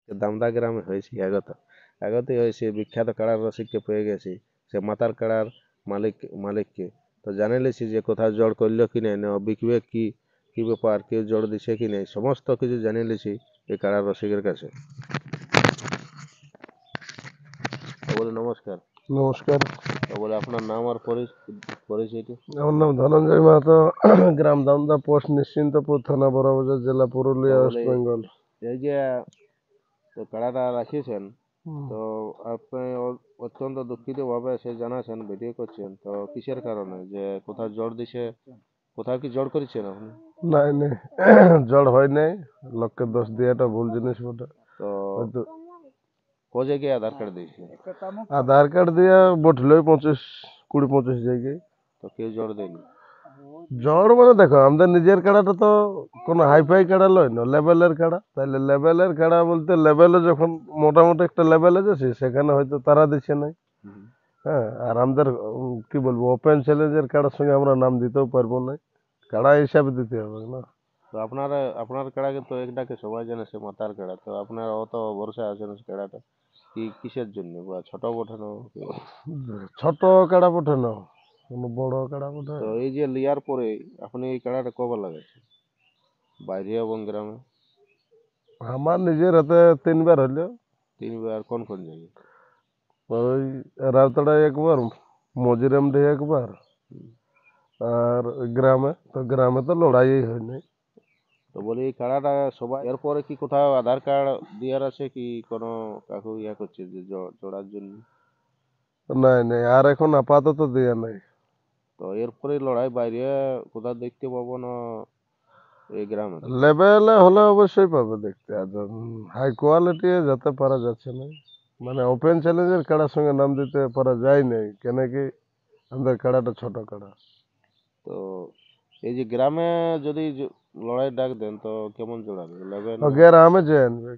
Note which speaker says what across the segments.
Speaker 1: দামদা গ্রামে হয়েছে আগতে হয়েছে বিখ্যাত কাড়ার রসিককে পেয়ে গেছি, সে মাতার কাড়ার মালিককে। তো জানে লেছি যে কোথাও জড় করলো কি নাই, না বিকবে কি কি ব্যাপার, কেউ জড় দিছে কি নাই, সমস্ত কিছু জানিয়ে লেছি এই কাড়ার রসিকের কাছে। তো বলে নমস্কার।
Speaker 2: নমস্কার।
Speaker 1: তো বলে আপনার নাম আর পরিচয়টা।
Speaker 2: আমার নাম ধনঞ্জয় মাহাতো, গ্রাম দামদা, পোস্ট নিশ্চিন্তপুর, থানা বড়বাজার, জেলা পুরুলিয়া,
Speaker 1: তো
Speaker 2: ওয়েস্ট
Speaker 1: বলে
Speaker 2: বেঙ্গল।
Speaker 1: এই যে তো কাড়াটা রাখিয়েছেন, তো আপনি অত্যন্ত দুঃখিত ভাবে সে জানাচ্ছেন, ভিডিও করছেন, তো কিসের কারণে, যে কোথাও জ্বর দিছে, কোথাও কি জ্বর করেছেন আপনি?
Speaker 2: নাই নাই, জড় হয় নাই, লোককে দোষ দিয়াটা ভুল জিনিস বটে।
Speaker 1: তো
Speaker 2: হয়তো
Speaker 1: ক জায়গায় আধার কার্ড দিয়েছে?
Speaker 2: আধার কার্ড দিয়া বঠলো 20-25 জায়গায়।
Speaker 1: তো কেউ জ্বর দেয়নি?
Speaker 2: জড় মানে দেখো, আমাদের নিজের কাড়াটা তো কোনো হাইফাই কাড়া লয় না, লেভেলের কাড়া। তাইলে লেভেলের কাড়া বলতে লেভেলে যখন মোটামুটি একটা লেভেলে যাচ্ছে, সেখানে হয়তো তারা দিচ্ছে নাই। হ্যাঁ, আর আমাদের কি বলবো, ওপেন চ্যালেঞ্জের কাড়ার সঙ্গে আমরা নাম দিতেও পারবো না, কাড়া হিসাবে দিতে হবে না।
Speaker 1: তো আপনার কাড়াকে তো একটাকে সবাই জানে সে মাতার কাড়া, তো আপনার অত ভরসা আছেন কাড়াটা কি কিসের জন্য, বা ছোট ওঠানো?
Speaker 2: ছোট কাড়া ওঠে না, কোনো বড় কাড়া ওঠে।
Speaker 1: তো এই যে লিয়ার পরে আপনি এই কাড়াটা কবে লাগাইছেন, বাইরে এবং গ্রামে?
Speaker 2: আমার নিজের হাতে 3বার হইলো।
Speaker 1: 3বার? কোন কোন জায়গায়?
Speaker 2: ওই রাউতাড়ায় একবার, মজিরামডি একবার, আর ওই গ্রামে। তো গ্রামে তো লড়াই হয়নি।
Speaker 1: তো বলি এই কাড়াটা সবাই এরপরে কি কোথাও আধার কার্ড দেওয়ার আছে কি, কোনো কাকু ইয়া করছে যে জোড়ার জন্য?
Speaker 2: নাই নাই, আর এখন আপাতত দেয়া নাই।
Speaker 1: তো এরপরে লড়াই বাইরে কোথাও দেখতে পাবো না, এই গ্রামে দেখতে?
Speaker 2: লেভেলে হলে অবশ্যই পাবে দেখতে, আর হাই কোয়ালিটি যেতে পারা যাচ্ছে না। মানে ওপেন চ্যালেঞ্জের কাড়ার সঙ্গে নাম দিতে পারা যায় নাই, কেন কি আমাদের কাড়াটা ছোট কাড়া।
Speaker 1: তো এই যে গ্রামে যদি লড়াই ডাক দেন, তো কেমন জোড়াবে, লেভেল?
Speaker 2: গ্রামে যে আনবে,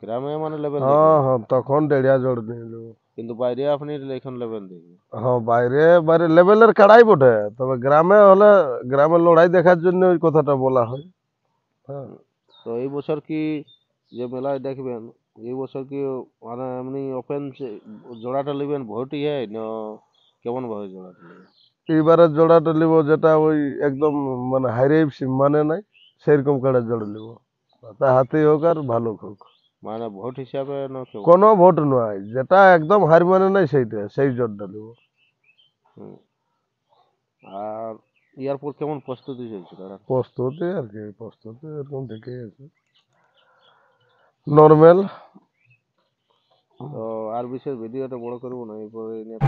Speaker 1: গ্রামে মানে লেভেল দেখবে?
Speaker 2: হ্যাঁ হ্যাঁ, তখন দেড়িয়া জোড় নিয়ে নেবো।
Speaker 1: কিন্তু বাইরে আপনি এখন লেভেল দেখবে?
Speaker 2: হ্যাঁ, বাইরে বাইরে লেভেলের কাড়াই বটে, তবে গ্রামে হলে গ্রামের লড়াই দেখার জন্য ওই কথাটা বলা হয়। হ্যাঁ,
Speaker 1: তো এই বছর কি যে মেলায় দেখবেন, এই বছর কি মানে এমনি ওপেন জোড়াটা নেবেন ভোটই না কেমন ভাবে জোড়াটা নেবেন?
Speaker 2: এইবারের জোড়াটা নিব যেটা ওই একদম মানে হাইরে মানে নাই, সেরকম কাড়ার জোড়া নিব। তা হাতি হোক আর ভালুক হোক,
Speaker 1: মানে ভোট হিসাবে না কেমন?
Speaker 2: কোনো ভোট নয়, যেটা একদম হার মানে নাই সেই জোরটা নিব।
Speaker 1: হুম। আর ইয়ার পর কেমন প্রস্তুতি চলছে তারা?
Speaker 2: প্রস্তুতি আর কি, প্রস্তুতি এরকম ঠিকই আছে, নর্মাল।
Speaker 1: তো আর বিশেষ ভিডিওটা বড় করবো না, এরপরে নিয়ে